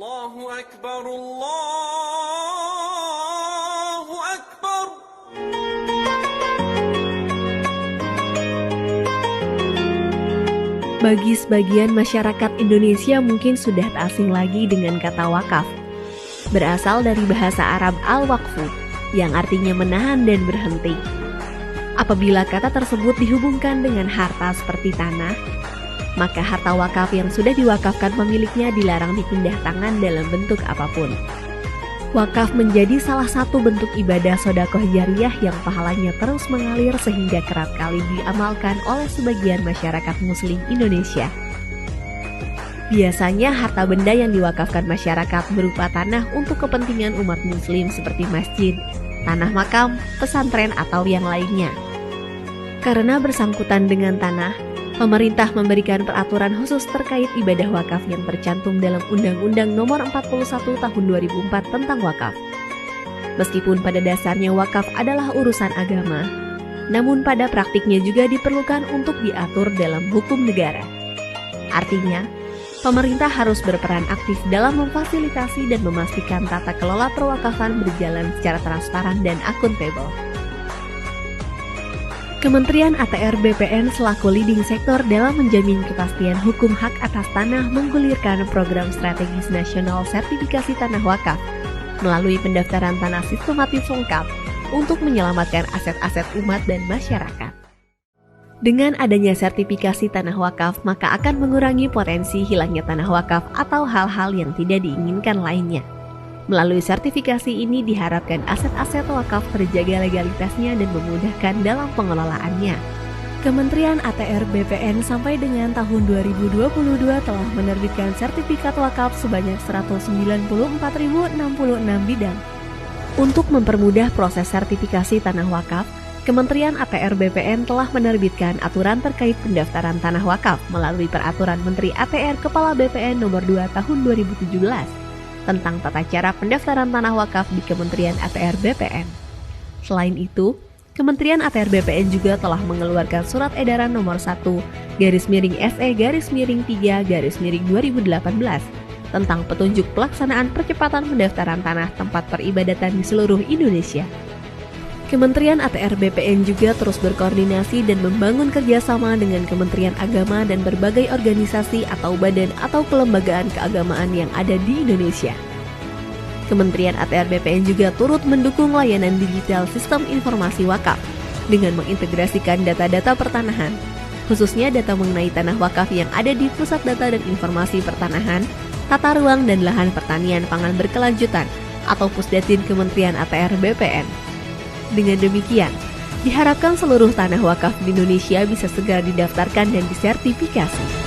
Allahu Akbar, Allahu Akbar. Bagi sebagian masyarakat Indonesia mungkin sudah tak asing lagi dengan kata wakaf. Berasal dari bahasa Arab al-waqfu, yang artinya menahan dan berhenti. Apabila kata tersebut dihubungkan dengan harta seperti tanah, maka harta wakaf yang sudah diwakafkan pemiliknya dilarang dipindah tangan dalam bentuk apapun. Wakaf menjadi salah satu bentuk ibadah sedekah jariyah yang pahalanya terus mengalir sehingga kerap kali diamalkan oleh sebagian masyarakat muslim Indonesia. Biasanya harta benda yang diwakafkan masyarakat berupa tanah untuk kepentingan umat muslim seperti masjid, tanah makam, pesantren, atau yang lainnya. Karena bersangkutan dengan tanah, pemerintah memberikan peraturan khusus terkait ibadah wakaf yang tercantum dalam Undang-Undang Nomor 41 Tahun 2004 tentang wakaf. Meskipun pada dasarnya wakaf adalah urusan agama, namun pada praktiknya juga diperlukan untuk diatur dalam hukum negara. Artinya, pemerintah harus berperan aktif dalam memfasilitasi dan memastikan tata kelola perwakafan berjalan secara transparan dan akuntabel. Kementerian ATR BPN selaku leading sektor dalam menjamin kepastian hukum hak atas tanah menggulirkan program strategis nasional sertifikasi tanah wakaf melalui pendaftaran tanah sistematis lengkap untuk menyelamatkan aset-aset umat dan masyarakat. Dengan adanya sertifikasi tanah wakaf, maka akan mengurangi potensi hilangnya tanah wakaf atau hal-hal yang tidak diinginkan lainnya. Melalui sertifikasi ini diharapkan aset-aset wakaf terjaga legalitasnya dan memudahkan dalam pengelolaannya. Kementerian ATR BPN sampai dengan tahun 2022 telah menerbitkan sertifikat wakaf sebanyak 194.066 bidang. Untuk mempermudah proses sertifikasi tanah wakaf, Kementerian ATR BPN telah menerbitkan aturan terkait pendaftaran tanah wakaf melalui Peraturan Menteri ATR Kepala BPN Nomor 2 Tahun 2017 tentang tata cara pendaftaran tanah wakaf di Kementerian ATR BPN. Selain itu, Kementerian ATR BPN juga telah mengeluarkan Surat Edaran Nomor 1/SE-3/2018 tentang petunjuk pelaksanaan percepatan pendaftaran tanah tempat peribadatan di seluruh Indonesia. Kementerian ATR BPN juga terus berkoordinasi dan membangun kerjasama dengan Kementerian Agama dan berbagai organisasi atau badan atau kelembagaan keagamaan yang ada di Indonesia. Kementerian ATR BPN juga turut mendukung layanan digital sistem informasi wakaf dengan mengintegrasikan data-data pertanahan, khususnya data mengenai tanah wakaf yang ada di Pusat Data dan Informasi Pertanahan, Tata Ruang dan Lahan Pertanian Pangan Berkelanjutan atau Pusdatin Kementerian ATR BPN. Dengan demikian, diharapkan seluruh tanah wakaf di Indonesia bisa segera didaftarkan dan disertifikasi.